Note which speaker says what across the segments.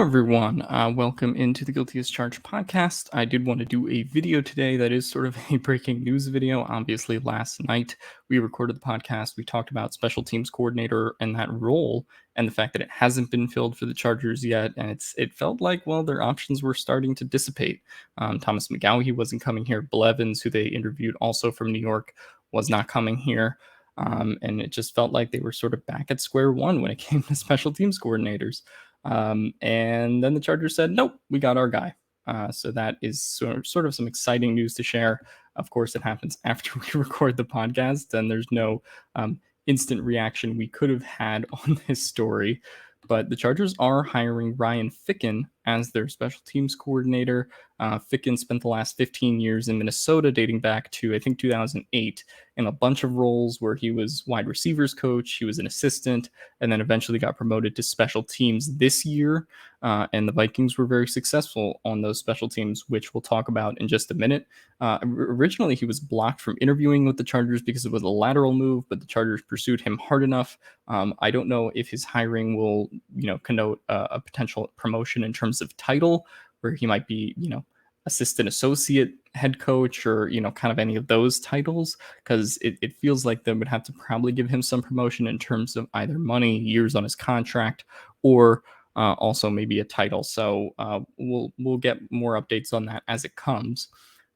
Speaker 1: everyone. Welcome into the Guilty as Charged podcast. I did want to do a video today that is sort of a breaking news video. Obviously, last night we recorded the podcast. We talked about special teams coordinator and that role and the fact that it hasn't been filled for the Chargers yet. And it felt like, well, their options were starting to dissipate. Thomas McGaughey wasn't coming here. Bill Evans, who they interviewed also from New York, was not coming here. And it just felt like they were sort of back at square one when it came to special teams coordinators. And then the Chargers said, nope, we got our guy. So that is sort of some exciting news to share. Of course, it happens after we record the podcast, and there's no instant reaction we could have had on this story. But the Chargers are hiring Ryan Ficken as their special teams coordinator. Ficken spent the last 15 years in Minnesota, dating back to, I think, 2008, in a bunch of roles where he was wide receivers coach, he was an assistant, and then eventually got promoted to special teams this year. And the Vikings were very successful on those special teams, which we'll talk about in just a minute. Originally, he was blocked from interviewing with the Chargers because it was a lateral move, but the Chargers pursued him hard enough. I don't know if his hiring will, connote a potential promotion in terms of title, where he might be, assistant associate head coach or, kind of any of those titles, because it feels like they would have to probably give him some promotion in terms of either money, years on his contract, or also maybe a title. So we'll get more updates on that as it comes.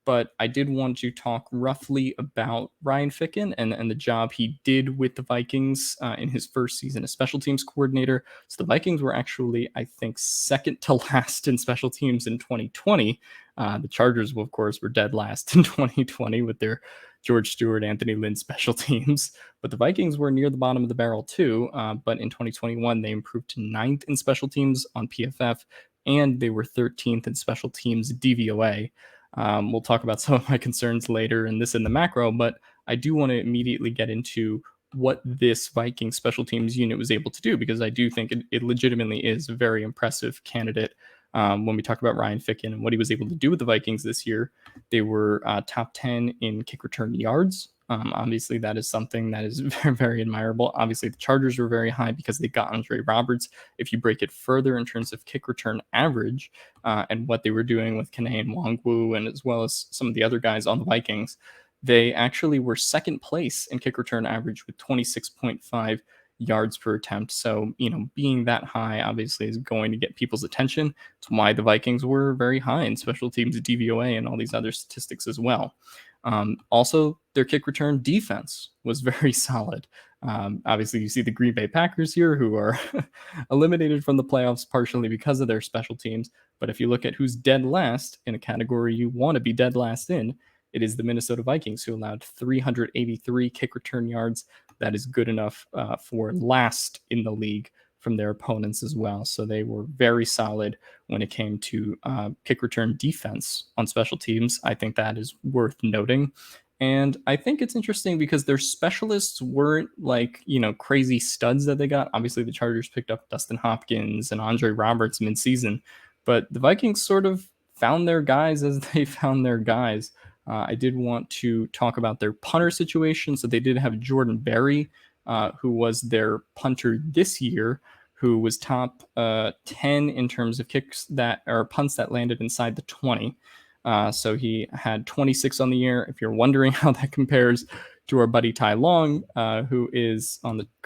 Speaker 1: But I did want to talk roughly about Ryan Ficken and the job he did with the Vikings in his first season as special teams coordinator. So the Vikings were actually, I think, second to last in special teams in 2020. The Chargers, of course, were dead last in 2020 with their George Stewart, Anthony Lynn special teams. But the Vikings were near the bottom of the barrel too. But in 2021, they improved to 9th in special teams on PFF, and they were 13th in special teams DVOA. We'll talk about some of my concerns later in the macro, but I do want to immediately get into what this Viking special teams unit was able to do, because I do think it legitimately is a very impressive candidate. When we talk about Ryan Ficken and what he was able to do with the Vikings this year, they were top 10 in kick return yards. Obviously, that is something that is very, very admirable. Obviously, the Chargers were very high because they got Andre Roberts. If you break it further in terms of kick return average and what they were doing with Kene Nwangwu and as well as some of the other guys on the Vikings, they actually were second place in kick return average with 26.5 yards per attempt. So, being that high obviously is going to get people's attention. It's why the Vikings were very high in special teams DVOA and all these other statistics as well. Also, their kick return defense was very solid. Obviously, you see the Green Bay Packers here, who are eliminated from the playoffs partially because of their special teams. But if you look at who's dead last in a category you want to be dead last in, it is the Minnesota Vikings, who allowed 383 kick return yards. That is good enough for last in the league from their opponents as well. So they were very solid when it came to kick return defense on special teams. I think that is worth noting. And I think it's interesting because their specialists weren't crazy studs that they got. Obviously, the Chargers picked up Dustin Hopkins and Andre Roberts mid-season, but the Vikings sort of found their guys as they found their guys. I did want to talk about their punter situation. So they did have Jordan Berry, who was their punter this year, who was top 10 in terms of kicks or punts that landed inside the 20. So he had 26 on the year. If you're wondering how that compares to our buddy Ty Long, who is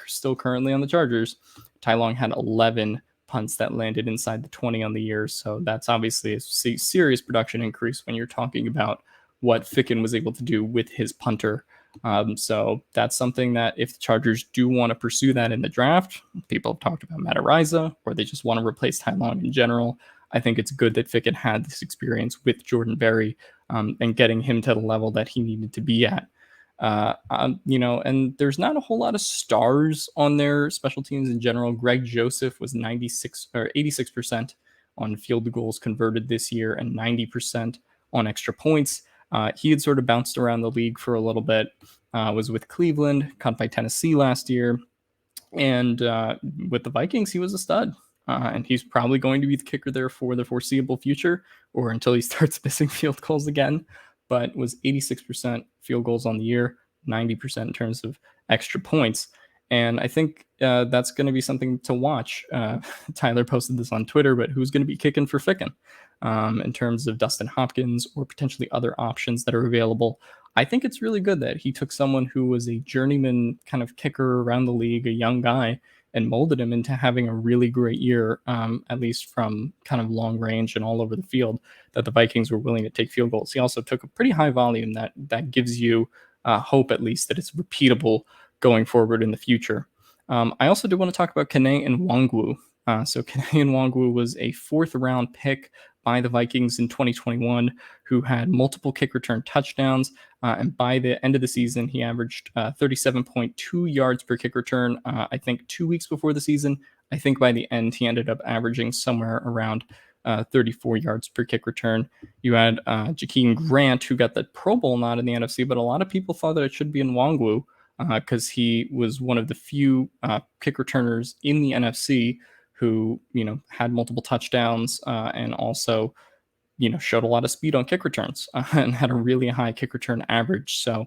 Speaker 1: still currently on the Chargers, Ty Long had 11 punts that landed inside the 20 on the year. So that's obviously a serious production increase when you're talking about what Ficken was able to do with his punter. So that's something that if the Chargers do want to pursue that in the draft, people have talked about Matt Araiza, or they just want to replace Ty Long in general. I think it's good that Ficken had this experience with Jordan Berry and getting him to the level that he needed to be at. And there's not a whole lot of stars on their special teams in general. Greg Joseph was 86% on field goals converted this year and 90% on extra points. He had sort of bounced around the league for a little bit, was with Cleveland, cut by Tennessee last year. And with the Vikings, he was a stud. And he's probably going to be the kicker there for the foreseeable future, or until he starts missing field goals again. But was 86% field goals on the year, 90% in terms of extra points. And I think that's going to be something to watch. Tyler posted this on Twitter, but who's going to be kicking for Ficken in terms of Dustin Hopkins or potentially other options that are available? I think it's really good that he took someone who was a journeyman kind of kicker around the league, a young guy, and molded him into having a really great year, at least from kind of long range and all over the field, that the Vikings were willing to take field goals. He also took a pretty high volume that gives you hope, at least, that it's repeatable going forward in the future. I also do want to talk about Kene Nwangwu. So Kene Nwangwu was a fourth round pick by the Vikings in 2021 who had multiple kick return touchdowns. And by the end of the season, he averaged 37.2 yards per kick return, I think 2 weeks before the season. I think by the end, he ended up averaging somewhere around 34 yards per kick return. You had Jakeem Grant, who got the Pro Bowl nod in the NFC, but a lot of people thought that it should be Nwangwu because he was one of the few kick returners in the NFC who, had multiple touchdowns and also, showed a lot of speed on kick returns and had a really high kick return average. So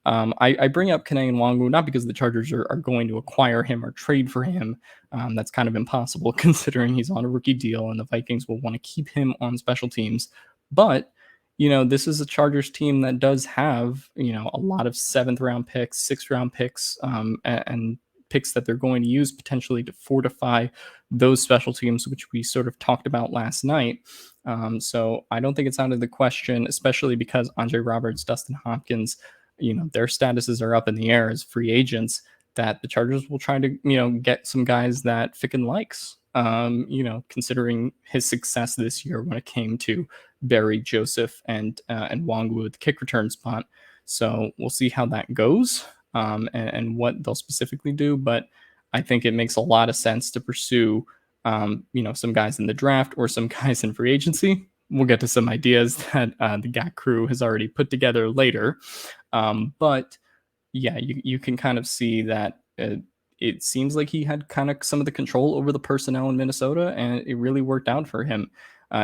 Speaker 1: I bring up Kene Nwangwu not because the Chargers are going to acquire him or trade for him. That's kind of impossible considering he's on a rookie deal and the Vikings will want to keep him on special teams. But, this is a Chargers team that does have, a lot of seventh round picks, sixth round picks, and picks that they're going to use potentially to fortify those special teams, which we sort of talked about last night. So I don't think it's out of the question, especially because Andre Roberts, Dustin Hopkins, their statuses are up in the air as free agents, that the Chargers will try to, get some guys that Ficken likes, considering his success this year when it came to Barry, Joseph, and Nwangwu at the kick return spot. So we'll see how that goes and what they'll specifically do. But I think it makes a lot of sense to pursue, some guys in the draft or some guys in free agency. We'll get to some ideas that the GAC crew has already put together later. But yeah, you can kind of see that it seems like he had kind of some of the control over the personnel in Minnesota, and it really worked out for him.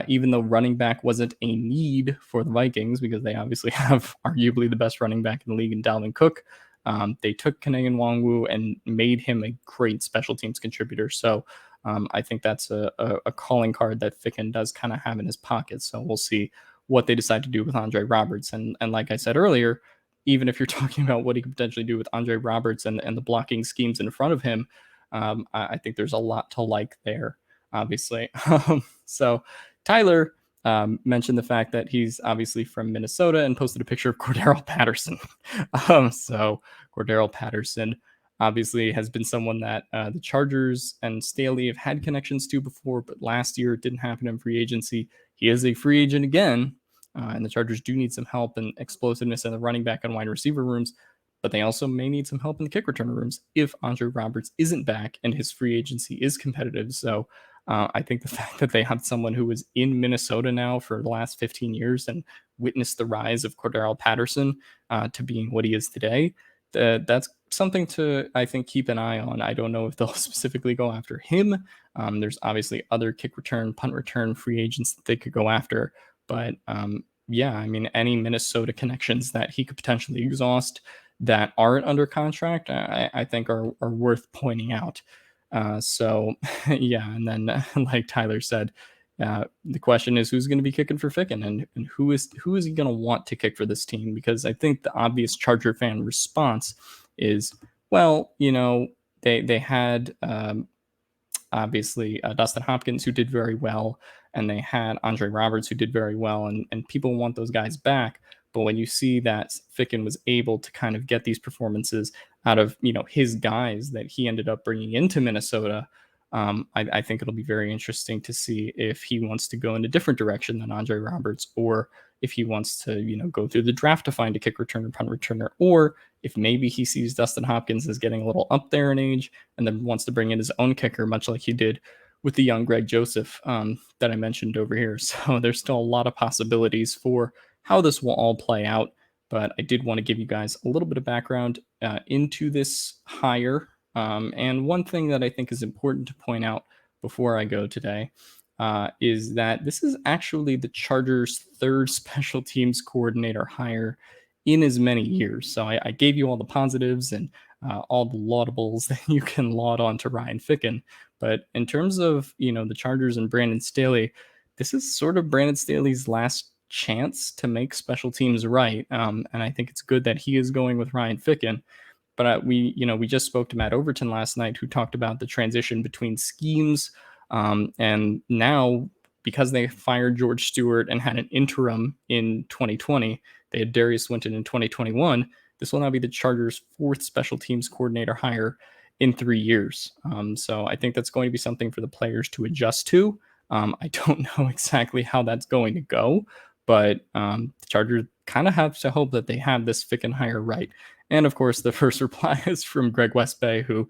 Speaker 1: Even though running back wasn't a need for the Vikings, because they obviously have arguably the best running back in the league in Dalvin Cook, they took Kene Nwangwu and made him a great special teams contributor. So I think that's a calling card that Ficken does kind of have in his pocket. So we'll see what they decide to do with Andre Roberts. And like I said earlier, even if you're talking about what he could potentially do with Andre Roberts and the blocking schemes in front of him, I think there's a lot to like there, obviously. So Tyler mentioned the fact that he's obviously from Minnesota and posted a picture of Cordero Patterson. So Cordero Patterson obviously has been someone that the Chargers and Staley have had connections to before, but last year it didn't happen in free agency. He is a free agent again, and the Chargers do need some help and explosiveness in the running back and wide receiver rooms, but they also may need some help in the kick returner rooms if Andre Roberts isn't back and his free agency is competitive. So I think the fact that they have someone who was in Minnesota now for the last 15 years and witnessed the rise of Cordero Patterson to being what he is today, that's something to, I think, keep an eye on. I don't know if they'll specifically go after him. There's obviously other kick return, punt return free agents that they could go after. But yeah, I mean, any Minnesota connections that he could potentially exhaust that aren't under contract, I think are worth pointing out. So yeah, and then like Tyler said, the question is who's going to be kicking for Ficken and who is he going to want to kick for this team? Because I think the obvious Charger fan response is, well, they had obviously Dustin Hopkins, who did very well, and they had Andre Roberts, who did very well, and people want those guys back. But when you see that Ficken was able to kind of get these performances out of his guys that he ended up bringing into Minnesota, I think it'll be very interesting to see if he wants to go in a different direction than Andre Roberts, or if he wants to go through the draft to find a kick returner, punt returner, or if maybe he sees Dustin Hopkins as getting a little up there in age and then wants to bring in his own kicker, much like he did with the young Greg Joseph that I mentioned over here. So there's still a lot of possibilities for how this will all play out. But I did want to give you guys a little bit of background into this hire. And one thing that I think is important to point out before I go today is that this is actually the Chargers' third special teams coordinator hire in as many years. So I gave you all the positives and all the laudables that you can laud on to Ryan Ficken. But in terms of, the Chargers and Brandon Staley, this is sort of Brandon Staley's last chance to make special teams right. And I think it's good that he is going with Ryan Ficken. But we just spoke to Matt Overton last night, who talked about the transition between schemes, and now, because they fired George Stewart and had an interim in 2020, they had Darius Swinton in 2021. This will now be the Chargers' fourth special teams coordinator hire in 3 years. So I think that's going to be something for the players to adjust to. I don't know exactly how that's going to go, but the Chargers kind of have to hope that they have this Ficken hire right. And of course, the first reply is from Greg Westbay, who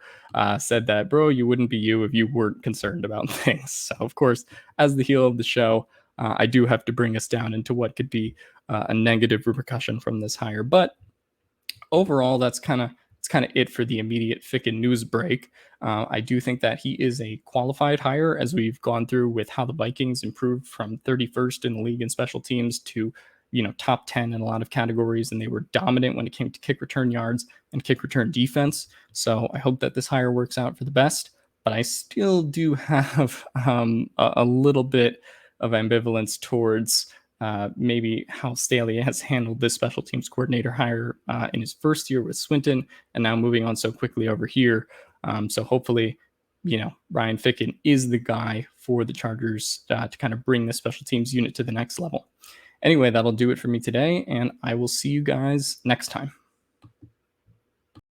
Speaker 1: said that, bro, you wouldn't be you if you weren't concerned about things. So, of course, as the heel of the show, I do have to bring us down into what could be a negative repercussion from this hire. But overall, that's kind of it for the immediate Ficken news break. I do think that he is a qualified hire, as we've gone through with how the Vikings improved from 31st in the league in special teams to top 10 in a lot of categories, and they were dominant when it came to kick return yards and kick return defense. So I hope that this hire works out for the best, but I still do have a little bit of ambivalence towards maybe how Staley has handled this special teams coordinator hire in his first year with Swinton, and now moving on so quickly over here. So hopefully, Ryan Ficken is the guy for the Chargers to kind of bring the special teams unit to the next level. Anyway, that'll do it for me today, and I will see you guys next time.